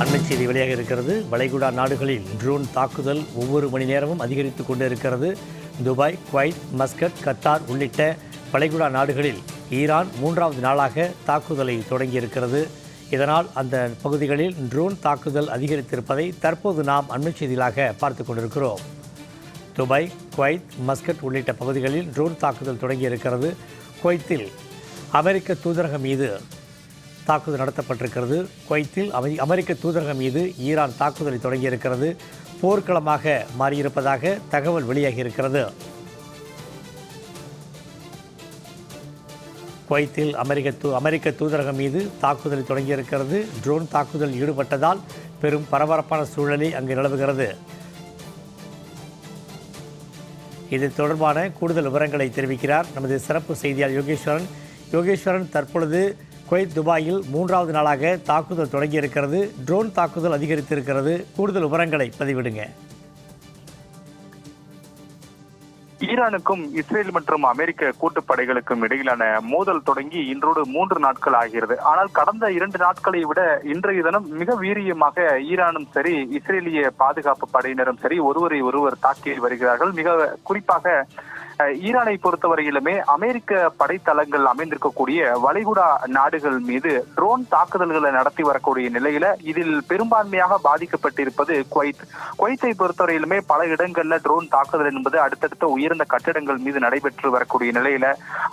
அண்மைச் செய்தி வெளியாக இருக்கிறது. வளைகுடா நாடுகளில் ட்ரோன் தாக்குதல் ஒவ்வொரு மணி நேரமும் அதிகரித்து கொண்டு இருக்கிறது. துபாய், குவைத், மஸ்கட், கத்தார் உள்ளிட்ட வளைகுடா நாடுகளில் ஈரான் 3வது நாளாக தாக்குதலை தொடங்கியிருக்கிறது. இதனால் அந்த பகுதிகளில் ட்ரோன் தாக்குதல் அதிகரித்திருப்பதை தற்போது நாம் அண்மைச் செய்திகளாக பார்த்து கொண்டிருக்கிறோம். துபாய், குவைத், மஸ்கட் உள்ளிட்ட பகுதிகளில் ட்ரோன் தாக்குதல் தொடங்கியிருக்கிறது. குவைத்தில் அமெரிக்க தூதரகம் மீது தாக்குதல் நடத்தப்பட்டிருக்கிறது. குவைத்தில் அமெரிக்க தூதரகம் மீது ஈரான் தாக்குதலை தொடங்கியிருக்கிறது. போர்க்களமாக மாறியிருப்பதாக தகவல் வெளியாகியிருக்கிறது. குவைத்தில் அமெரிக்க தூதரகம் மீது தாக்குதலை தொடங்கியிருக்கிறது. ட்ரோன் தாக்குதல் ஈடுபட்டதால் பெரும் பரபரப்பான சூழலை அங்கு நிலவுகிறது. இது தொடர்பான கூடுதல் விவரங்களை தெரிவிக்கிறார் நமது சிறப்பு செய்தியாளர் யோகேஸ்வரன். யோகேஸ்வரன், தற்பொழுது குவைத், துபாயில் 3வது நாளாக தாக்குதல் தொடங்கியிருக்கிறது. ட்ரோன் தாக்குதல் அதிகரித்திருக்கிறது. கூடுதல் விவரங்களை பதிவிடுங்க. ஈரானுக்கும் இஸ்ரேல் மற்றும் அமெரிக்க கூட்டுப்படைகளுக்கும் இடையிலான மோதல் தொடங்கி இன்றோடு 3 நாட்கள் ஆகிறது. ஆனால் கடந்த 2 நாட்களை விட இன்றைய தினம் மிக வீரியமாக ஈரானும் சரி, இஸ்ரேலிய பாதுகாப்பு படையினரும் சரி ஒருவரை ஒருவர் தாக்கி வருகிறார்கள். மிக குறிப்பாக ஈரானை பொறுத்தவரையிலுமே அமெரிக்க படைத்தளங்கள் அமைந்திருக்கக்கூடிய வளைகுடா நாடுகள் மீது ட்ரோன் தாக்குதல்களை நடத்தி வரக்கூடிய நிலையில இதில் பெரும்பான்மையாக பாதிக்கப்பட்டிருப்பது குவைத்தை பொறுத்தவரையிலுமே பல இடங்கள்ல ட்ரோன் தாக்குதல் என்பது அடுத்தடுத்த உயர்ந்த கட்டிடங்கள் மீது நடைபெற்று வரக்கூடிய நிலையில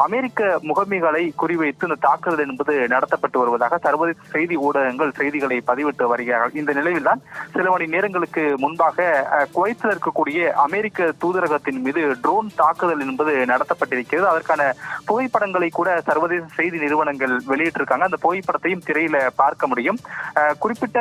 அமெரிக்க முகமைகளை குறிவைத்து இந்த தாக்குதல் என்பது நடத்தப்பட்டு வருவதாக சர்வதேச செய்தி ஊடகங்கள் செய்திகளை பதிவிட்டு வருகிறார்கள். இந்த நிலையில்தான் சில மணி நேரங்களுக்கு முன்பாக குவைத்தில் இருக்கக்கூடிய அமெரிக்க தூதரகத்தின் மீது ட்ரோன் தாக்குதல் என்பது நடத்தப்பட்டிருக்கிறது. அதற்கான புகைப்படங்களை கூட சர்வதேச செய்தி நிறுவனங்கள் வெளியிட்டிருக்காங்க. அந்த புகைப்படத்தையும் திரையில பார்க்க முடியும். குறிப்பிட்ட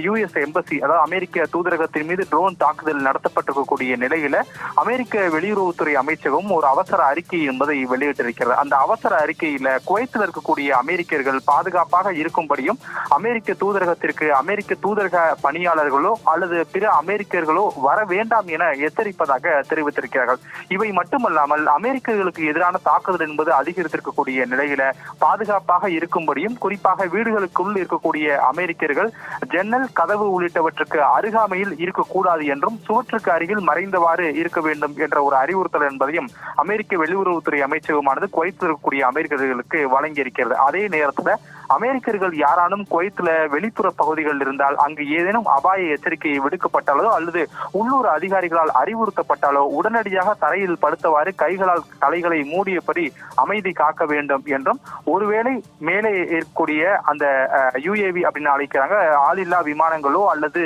யுஎஸ் எம்பசி, அதாவது அமெரிக்க தூதரகத்தின் மீது ட்ரோன் தாக்குதல் நடத்தப்பட்டிருக்கக்கூடிய நிலையில அமெரிக்க வெளியுறவுத்துறை அமைச்சகம் ஒரு அவசர அறிக்கை என்பதை வெளியிட்டிருக்கிறது. அந்த அவசர அறிக்கையில குவைத்தில் இருக்கக்கூடிய அமெரிக்கர்கள் பாதுகாப்பாக இருக்கும்படியும் அமெரிக்க தூதரகத்திற்கு அமெரிக்க தூதரக பணியாளர்களோ அல்லது பிற அமெரிக்கர்களோ வர வேண்டாம் என எச்சரிப்பதாக தெரிவித்திருக்கிறார்கள். இவை மட்டுமல்லாமல் அமெரிக்கர்களுக்கு எதிரான தாக்குதல் என்பது அதிகரித்திருக்கக்கூடிய நிலையில பாதுகாப்பாக இருக்கும்படியும், குறிப்பாக வீடுகளுக்குள் இருக்கக்கூடிய அமெரிக்கர்கள் ஜன்னல், கதவு உள்ளிட்டவற்றுக்கு அருகாமையில் இருக்கக்கூடாது என்றும் சுவற்றுக்கு அருகில் மறைந்தவாறு இருக்க வேண்டும் என்ற ஒரு அறிவுறுத்தல் என்பதையும் அமெரிக்க வெளியுறவுத்துறை அமைச்சகமானது குவைத்தில் இருக்கக்கூடிய அமெரிக்கர்களுக்கு வழங்கியிருக்கிறது. அதே நேரத்தில் அமெரிக்கர்கள் யாரானும் குவைத்துல வெளிப்புற பகுதிகளில் இருந்தால் அங்கு ஏதேனும் அபாய எச்சரிக்கை விடுக்கப்பட்டாலோ அல்லது உள்ளூர் அதிகாரிகளால் அறிவுறுத்தப்பட்டாலோ உடனடியாக தரையில் படுத்தவாறு கைகளால் தலைகளை மூடியபடி அமைதி காக்க வேண்டும் என்றும், ஒருவேளை மேலே இருக்கக்கூடிய அந்த யுஏவி அப்படின்னு அழைக்கிறாங்க ஆளில்லா விமானங்களோ அல்லது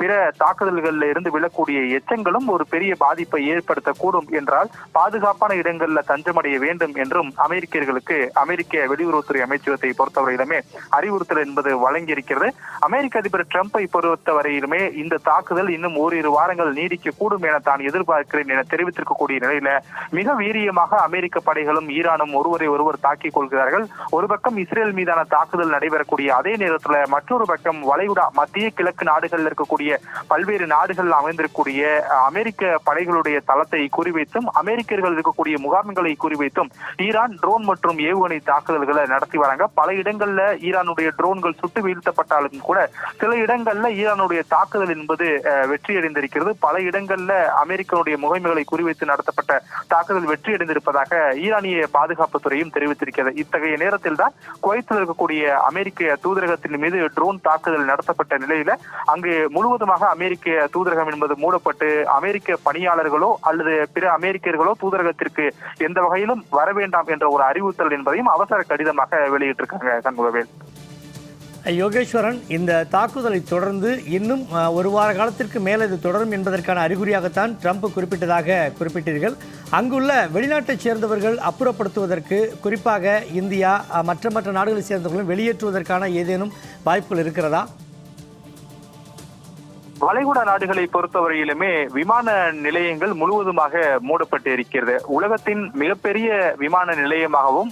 பிற தாக்குதல்களில் இருந்து விழக்கூடிய எச்சங்களும் ஒரு பெரிய பாதிப்பை ஏற்படுத்தக்கூடும் என்றால் பாதுகாப்பான இடங்களில் தஞ்சமடைய வேண்டும் என்றும் அமெரிக்கர்களுக்கு அமெரிக்க வெளியுறவுத்துறை அமைச்சகத்தை பொறுத்தவரையிலுமே அறிவுறுத்தல் என்பது வழங்கியிருக்கிறது. அமெரிக்க அதிபர் டிரம்பை பொறுத்தவரையிலுமே இந்த தாக்குதல் இன்னும் ஓரிரு வாரங்கள் நீடிக்க கூடும் என தான் எதிர்பார்க்கிறேன் என தெரிவித்திருக்கக்கூடிய நிலையில மிக வீரியமாக அமெரிக்க படைகளும் ஈரானும் ஒருவரை ஒருவர் தாக்கிக் கொள்கிறார்கள். ஒரு பக்கம் இஸ்ரேல் மீதான தாக்குதல் நடைபெறக்கூடிய அதே நேரத்தில் மற்றொரு பக்கம் வளைகுடா மத்திய கிழக்கு நாடுகளில் இருக்கக்கூடிய பல்வேறு நாடுகள் அமைந்திருக்கக்கூடிய அமெரிக்க படைகளுடைய தளத்தை குறிவைத்தும் அமெரிக்கர்கள் இருக்கக்கூடிய முகாம்களை குறிவைத்தும் ஈரான் ட்ரோன் மற்றும் ஏவுகணை தாக்குதல்களை நடத்தி வராங்க. பல இடங்கள்ல ஈரானுடைய ட்ரோன்கள் சுட்டு வீழ்த்தப்பட்டாலும் கூட சில இடங்கள்ல ஈரானுடைய தாக்குதல் என்பது வெற்றியடைந்திருக்கிறது. பல இடங்கள்ல அமெரிக்கனுடைய முகமைகளை குறிவைத்து நடத்தப்பட்ட தாக்குதல் வெற்றியடைந்திருப்பதாக ஈரானிய பாதுகாப்புத்துறையும் தெரிவித்திருக்கிறது. இத்தகைய நேரத்தில் தான் குவைத்தில் இருக்கக்கூடிய அமெரிக்க தூதரகத்தின் மீது ட்ரோன் தாக்குதல் நடத்தப்பட்ட நிலையில அங்கு முழுவதுமாக அமெரிக்க தூதரகம் என்பது மூடப்பட்டு அமெரிக்க பணியாளர்களோ அல்லது பிற அமெரிக்கர்களோ தூதரகத்திற்கு எந்த வகையிலும் வர வேண்டாம் என்ற ஒரு அறிவுறுத்தல் என்பதையும் அவசர கடிதமாக வெளியிட்டிருக்காங்க. சண்முகவேல். யோகேஸ்வரன், இந்த தாக்குதலை தொடர்ந்து இன்னும் ஒரு வார காலத்திற்கு மேலே இது தொடரும் என்பதற்கான அறிகுறியாகத்தான் ட்ரம்ப் குறிப்பிட்டீர்கள். அங்குள்ள வெளிநாட்டைச் சேர்ந்தவர்கள் அப்புறப்படுத்துவதற்கு, குறிப்பாக இந்தியா மற்ற நாடுகளைச் சேர்ந்தவர்களும் வெளியேற்றுவதற்கான ஏதேனும் வாய்ப்புகள் இருக்கிறதா? வளைகுடா நாடுகளை பொறுத்தவரையிலுமே விமான நிலையங்கள் முழுவதுமாக மூடப்பட்டு இருக்கிறது. உலகத்தின் மிகப்பெரிய விமான நிலையமாகவும்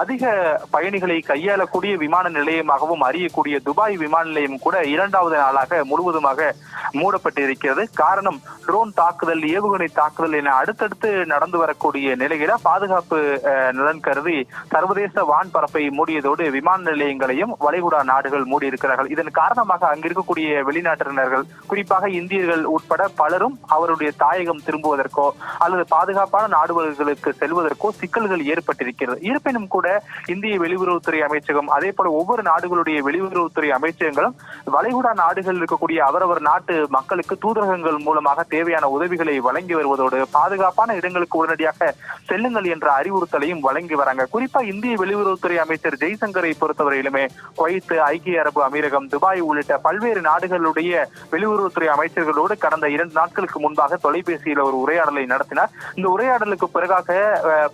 அதிக பயணிகளை கையாளக்கூடிய விமான நிலையமாகவும் அறியக்கூடிய துபாய் விமான நிலையம் கூட 2வது நாளாக முழுவதுமாக மூடப்பட்டு இருக்கிறது. காரணம் ட்ரோன் தாக்குதல், ஏவுகணை தாக்குதல் என அடுத்தடுத்து நடந்து வரக்கூடிய நிலையில பாதுகாப்பு நலன் கருதி சர்வதேச வான்பரப்பை மூடியதோடு விமான நிலையங்களையும் வளைகுடா நாடுகள் மூடியிருக்கிறார்கள். இதன் காரணமாக அங்கிருக்கக்கூடிய வெளிநாட்டினர்கள், குறிப்பாக இந்தியர்கள் உட்பட பலரும் அவருடைய தாயகம் திரும்புவதற்கோ அல்லது பாதுகாப்பான நாடுகளுக்கு செல்வதற்கோ சிக்கல்கள் ஏற்பட்டிருக்கிறது. இருப்பினும் கூட இந்திய வெளியுறவுத்துறை அமைச்சகம், அதே போல ஒவ்வொரு நாடுகளுடைய வெளியுறவுத்துறை அமைச்சகங்களும் வளைகுடா நாடுகளில் இருக்கக்கூடிய அவரவர் நாட்டு மக்களுக்கு தூதரகங்கள் மூலமாக தேவையான உதவிகளை வழங்கி வருவதோடு பாதுகாப்பான இடங்களுக்கு உடனடியாக செல்லுங்கள் என்ற அறிவுறுத்தலையும் வழங்கி வராங்க. குறிப்பா இந்திய வெளியுறவுத்துறை அமைச்சர் ஜெய்சங்கரை பொறுத்தவரையிலுமே குவைத், ஐக்கிய அரபு அமீரகம், துபாய் உள்ளிட்ட பல்வேறு நாடுகளுடைய வெளியுறவுத்துறை அமைச்சர்களோடு கடந்த 2 நாட்களுக்கு முன்பாக தொலைபேசியில் ஒரு உரையாடலை நடத்தினார். இந்த உரையாடலுக்கு பிறகாக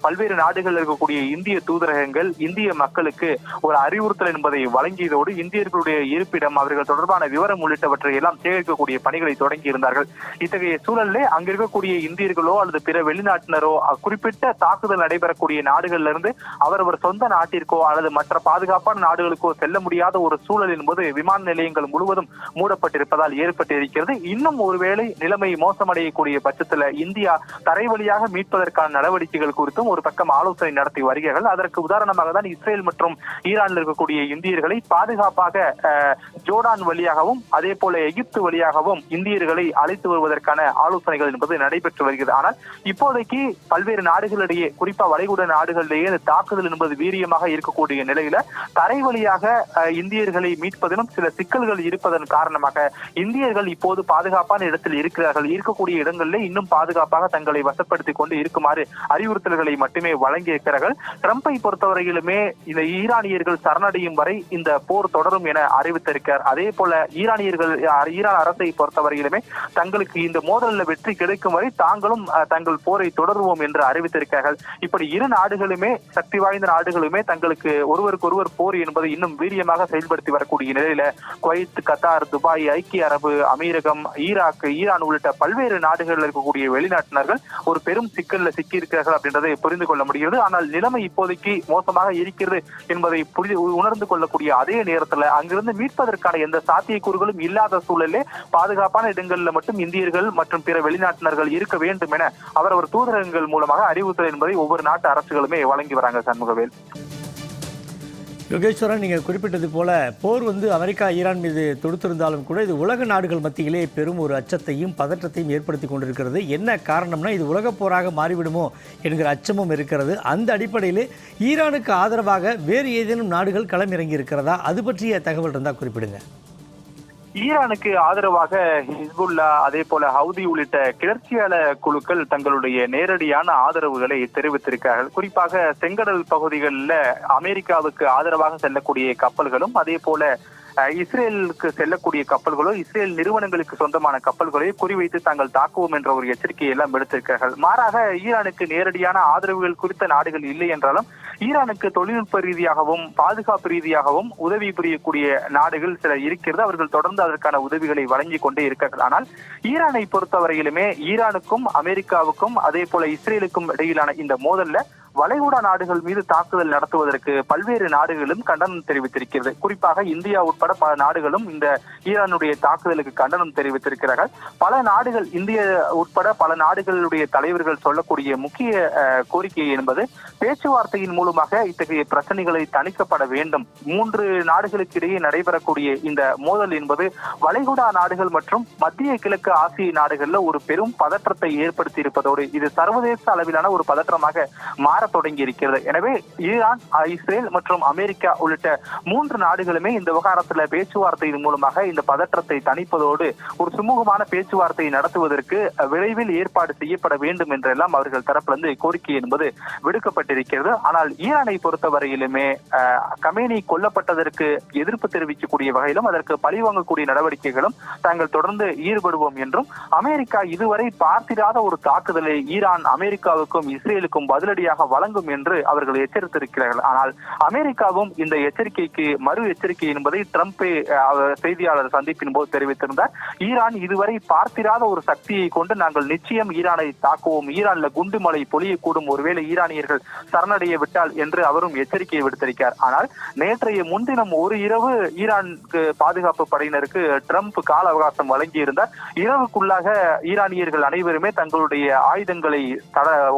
பல்வேறு நாடுகளில் இருக்கக்கூடிய இந்திய தூதரகங்கள் இந்திய மக்களுக்கு ஒரு அறிவுறுத்தல் என்பதை வழங்கியதோடு இந்தியர்களுடைய இருப்பிடம், அவர்கள் தொடர்பான விவரம் உள்ளிட்டவற்றை எல்லாம் சேகரிக்கக்கூடிய பணிகளை தொடங்கி இருந்தார்கள். இத்தகைய சூழலிலே அங்கிருக்கக்கூடிய இந்தியர்களோ அல்லது பிற வெளிநாட்டினரோ குறிப்பிட்ட தாக்குதல் நடைபெறக்கூடிய நாடுகளிலிருந்து அவரவர் சொந்த நாட்டிற்கோ அல்லது மற்ற பாதுகாப்பான நாடுகளுக்கோ செல்ல முடியாத ஒரு சூழல் என்பது விமான நிலையங்கள் முழுவதும் மூடப்பட்டிருப்பதால் ஏற்பட்டிருக்கிறது. இன்னும் ஒருவேளை நிலைமை மோசமடையக்கூடிய பட்சத்தில் இந்தியா தரை வழியாக மீட்பதற்கான நடவடிக்கைகள் குறித்தும் ஒரு பக்கம் ஆலோசனை நடத்தி வருகிறார்கள். அதற்கு உதாரணமாக தான் இஸ்ரேல் மற்றும் ஈரானில் இருக்கக்கூடிய இந்தியர்களை பாதுகாப்பாக ஜோர்டான் வழியாகவும் அதே போல எகிப்து வழியாகவும் இந்தியர்களை அழைத்து வருவதற்கான ஆலோசனைகள் என்பது நடைபெற்று வருகிறது. ஆனால் இப்போதைக்கு பல்வேறு நாடுகளிடையே, குறிப்பா வளைகுடா நாடுகளிடையே இந்த தாக்குதல் என்பது வீரியமாக இருக்கக்கூடிய நிலையில தரை வழியாக இந்தியர்களை மீட்பதிலும் சில சிக்கல்கள் இருப்பதன் காரணமாக இந்தியர்கள் இப்போது பாதுகாப்பான இடத்தில் இருக்கிறார்கள். இருக்கக்கூடிய இடங்களில் இன்னும் பாதுகாப்பாக தங்களை வசப்படுத்திக் கொண்டு இருக்குமாறு அறிவுறுத்தல்களை மட்டுமே வழங்கி இருக்கிறார்கள். ட்ரம்பை பொறுத்தவரையிலுமே இந்த ஈரானியர்கள் சரணடையும் வரை இந்த போர் தொடரும் என அறிவித்திருக்கிறார். அதே போல ஈரான் அரசை பொறுத்தவரையிலுமே தங்களுக்கு இந்த மோதலில் வெற்றி கிடைக்கும் வரை தாங்களும் தங்கள் போரை தொடருவோம் என்று அறிவித்திருக்கிறார்கள். இப்படி இரு நாடுகளுமே, சக்தி வாய்ந்த நாடுகளுமே தங்களுக்கு ஒருவருக்கொருவர் போர் என்பதை இன்னும் வீரியமாக செயல்படுத்தி வரக்கூடிய நிலையில குவைத், கத்தார், துபாய், ஐக்கிய அரபு அமீரகம், ஈராக், ஈரான் உள்ளிட்ட பல்வேறு நாடுகளில் இருக்கக்கூடிய வெளிநாட்டினர்கள் ஒரு பெரும் சிக்கல்ல சிக்கி இருக்கிறார்கள் அப்படின்றதை புரிந்து கொள்ள முடிகிறது. ஆனால் நிலைமை இப்போதைக்கு மோசமாக இருக்கிறது என்பதை உணர்ந்து கொள்ளக்கூடிய அதே நேரத்தில் அங்கிருந்து மீட்பதற்கான எந்த சாத்தியக்கூறுகளும் இல்லாத சூழலே பாதுகாப்பான இடங்களில் மட்டும் இந்தியர்கள் மற்றும் பிற வெளிநாட்டினர்கள் இருக்க வேண்டும் என அவரவர் தூதரகங்கள் மூலமாக அறிவுறுத்தல் என்பதை ஒவ்வொரு நாட்டு அரசுகளுமே வழங்கி வராங்க. சண்முகவேல். யோகேஸ்வரன், நீங்கள் குறிப்பிட்டது போல போர் அமெரிக்கா ஈரான் மீது தொடுத்திருந்தாலும் கூட இது உலக நாடுகள் மத்தியிலே பெரும் ஒரு அச்சத்தையும் பதற்றத்தையும் ஏற்படுத்தி கொண்டிருக்கிறது. என்ன காரணம்னா இது உலகப் போராக மாறிவிடுமோ என்கிற அச்சமும் இருக்கிறது. அந்த அடிப்படையில் ஈரானுக்கு ஆதரவாக வேறு ஏதேனும் நாடுகள் களமிறங்கி இருக்கிறதா? அது பற்றிய தகவல் இருந்தால் குறிப்பிடுங்க. ஈரானுக்கு ஆதரவாக ஹிஸ்புல்லா, அதே போல ஹவுதி உள்ளிட்ட கிளர்ச்சியாள குழுக்கள் தங்களுடைய நேரடியான ஆதரவுகளை தெரிவித்திருக்கிறார்கள். குறிப்பாக செங்கடல் பகுதிகளில் அமெரிக்காவுக்கு ஆதரவாக செல்லக்கூடிய கப்பல்களும் அதே போல இஸ்ரேலுக்கு செல்லக்கூடிய கப்பல்களோ இஸ்ரேல் நிறுவனங்களுக்கு சொந்தமான கப்பல்களை குறிவைத்து தாங்கள் தாக்குவோம் என்ற ஒரு எச்சரிக்கையை எல்லாம் விடுத்திருக்கிறார்கள். மாறாக ஈரானுக்கு நேரடியான ஆதரவுகள் குறித்த நாடுகள் இல்லை என்றாலும் ஈரானுக்கு தொழில்நுட்ப ரீதியாகவும் பாதுகாப்பு ரீதியாகவும் உதவி புரியக்கூடிய நாடுகள் சில இருக்கிறது. அவர்கள் தொடர்ந்து அதற்கான உதவிகளை வழங்கி கொண்டே இருக்கிறார்கள். ஆனால் ஈரானை பொறுத்தவரையிலுமே ஈரானுக்கும் அமெரிக்காவுக்கும் அதே போல இஸ்ரேலுக்கும் இடையிலான இந்த மோதல்ல வளைகுடா நாடுகள் மீது தாக்குதல் நடத்துவதற்கு பல்வேறு நாடுகளும் கண்டனம் தெரிவித்திருக்கிறது. குறிப்பாக இந்தியா உட்பட பல நாடுகளும் இந்த ஈரானுடைய தாக்குதலுக்கு கண்டனம் தெரிவித்திருக்கிறார்கள். பல நாடுகள், இந்திய உட்பட பல நாடுகளுடைய தலைவர்கள் சொல்லக்கூடிய முக்கிய கோரிக்கை என்பது பேச்சுவார்த்தையின் மூலமாக இத்தகைய பிரச்சனைகளை தணிக்கப்பட வேண்டும். 3 நாடுகளுக்கு இடையே நடைபெறக்கூடிய இந்த மோதல் என்பது வளைகுடா நாடுகள் மற்றும் மத்திய கிழக்கு ஆசிய நாடுகள்ல ஒரு பெரும் பதற்றத்தை ஏற்படுத்தி இருப்பதோடு இது சர்வதேச அளவிலான ஒரு பதற்றமாக மாற தொடங்கி இருக்கிறது. எனவே ஈரான், இஸ்ரேல் மற்றும் அமெரிக்கா உள்ளிட்ட 3 நாடுகளுமே இந்த விவகாரத்தில் பேச்சுவார்த்தையின் மூலமாக இந்த பதற்றத்தை தணிப்பதோடு ஒரு சுமூகமான பேச்சுவார்த்தை நடத்துவதற்கு விரைவில் ஏற்பாடு செய்யப்பட வேண்டும் என்றெல்லாம் அவர்கள் தரப்பிலிருந்து கோரிக்கை என்பது விடுக்கப்பட்டிருக்கிறது. ஆனால் ஈரானை பொறுத்தவரையிலுமே கமேனி கொல்லப்பட்டதற்கு எதிர்ப்பு தெரிவிக்கக்கூடிய வகையிலும் அதற்கு பழிவாங்கக்கூடிய நடவடிக்கைகளும் தாங்கள் தொடர்ந்து ஈடுபடுவோம் என்றும், அமெரிக்கா இதுவரை பார்த்திராத ஒரு தாக்குதலை ஈரான் அமெரிக்காவுக்கும் இஸ்ரேலுக்கும் பதிலடியாக வழங்கும் என்று அவர்கள் எச்சரித்திருக்கிறார்கள். ஆனால் அமெரிக்காவும் இந்த எச்சரிக்கைக்கு மறு எச்சரிக்கை என்பதை ட்ரம்பே செய்தியாளர் சந்திப்பின் போது தெரிவித்திருந்தார். ஈரான் இதுவரை பார்த்திராத ஒரு சக்தியை கொண்டு நாங்கள் நிச்சயம் ஈரானை தாக்குவோம், ஈரான்ல குண்டு மழை பொழியக்கூடும், ஒருவேளை ஈரானியர்கள் சரணடைய விட்டால் என்று அவரும் எச்சரிக்கையை விடுத்திருக்கிறார். ஆனால் நேற்றைய முன்தினம் ஒரு இரவு ஈரானுக்கு பாதுகாப்பு படையினருக்கு ட்ரம்ப் கால அவகாசம் வழங்கியிருந்தார். இரவுக்குள்ளாக ஈரானியர்கள் அனைவருமே தங்களுடைய ஆயுதங்களை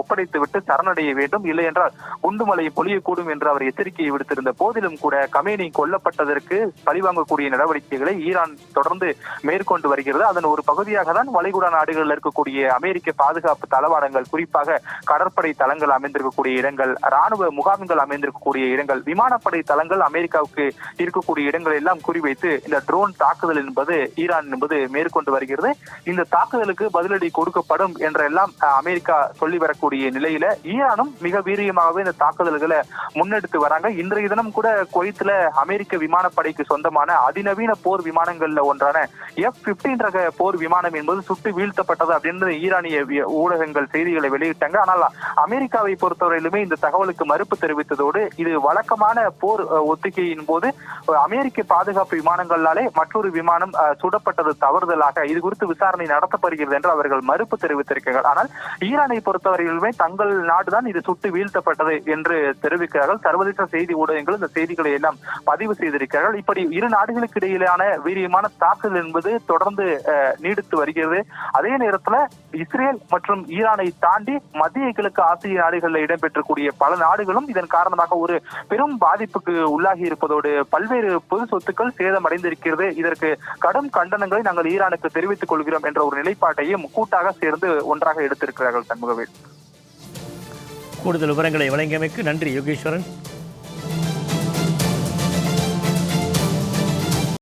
ஒப்படைத்துவிட்டு சரணடைய வேண்டும், இல்லை என்றால் குண்டுமலை பொழியக்கூடும் என்று அவர் எச்சரிக்கையை விடுத்திருந்த போதிலும் கூட கமேனி கொல்லப்பட்டதற்கு பழிவாங்கக்கூடிய நடவடிக்கைகளை ஈரான் தொடர்ந்து மேற்கொண்டு வருகிறது. அதன் ஒரு பகுதியாக தான் வளைகுடா நாடுகளில் இருக்கக்கூடிய அமெரிக்க பாதுகாப்பு தளவாடங்கள், குறிப்பாக கடற்படை தளங்கள் அமைந்திருக்கக்கூடிய இடங்கள், ராணுவ முகாம்கள் அமைந்திருக்கக்கூடிய இடங்கள், விமானப்படை தளங்கள் அமெரிக்காவுக்கு இருக்கக்கூடிய இடங்கள் எல்லாம் குறிவைத்து இந்த ட்ரோன் தாக்குதல் என்பது ஈரான் என்பது மேற்கொண்டு வருகிறது. இந்த தாக்குதலுக்கு பதிலடி கொடுக்கப்படும் என்றெல்லாம் அமெரிக்கா சொல்லி வரக்கூடிய நிலையில ஈரானும் மிக வீரியமாகவே இந்த தாக்குதல்களை முன்னெடுத்து வராங்க. இன்றைய தினம் கூட குவைத்துல அமெரிக்க விமானப்படைக்கு சொந்தமான அதிநவீன போர் விமானங்கள்ல ஒன்றான F-15 ரக போர் விமானம் என்பது சுட்டு வீழ்த்தப்பட்டது அப்படின்னு ஈரானிய ஊடகங்கள் செய்திகளை வெளியிட்டாங்க. ஆனால் அமெரிக்காவை பொறுத்தவரையிலுமே இந்த தகவலுக்கு மறுப்பு தெரிவித்ததோடு இது வழக்கமான போர் ஒத்திகையின் போது அமெரிக்க பாதுகாப்பு விமானங்களாலே மற்றொரு விமானம் சுடப்பட்டது தவறுதலாக, இது குறித்து விசாரணை நடத்தப்படுகிறது என்று அவர்கள் மறுப்பு தெரிவித்திருக்கிறார்கள். ஆனால் ஈரானை பொறுத்தவரையிலுமே தங்கள் நாடுதான் இது சுட்டு வீழ்த்தப்பட்டது என்று தெரிவிக்கிறார்கள். சர்வதேச செய்தி ஊடகங்கள் இந்த செய்திகளை எல்லாம் பதிவு செய்திருக்கிறார்கள். இப்படி இரு நாடுகளுக்கு இடையிலான வீரியமான தாக்குதல் என்பது தொடர்ந்து நீடித்து வருகிறது. அதே நேரத்தில் இஸ்ரேல் மற்றும் ஈரானை தாண்டி மத்திய கிழக்கு ஆசிய நாடுகளில் இடம்பெற்றக்கூடிய பல நாடுகளும் இதன் காரணமாக ஒரு பெரும் பாதிப்புக்கு உள்ளாகி இருப்பதோடு பல்வேறு பொது சொத்துக்கள் சேதமடைந்திருக்கிறது. இதற்கு கடும் கண்டனங்களை நாங்கள் ஈரானுக்கு தெரிவித்துக் கொள்கிறோம் என்ற ஒரு நிலைப்பாட்டையும் கூட்டாக சேர்ந்து ஒன்றாக எடுத்திருக்கிறார்கள். சண்முகவேல், கூடுதல் விவரங்களை வழங்கியமைக்கு நன்றி யோகேஸ்வரன்.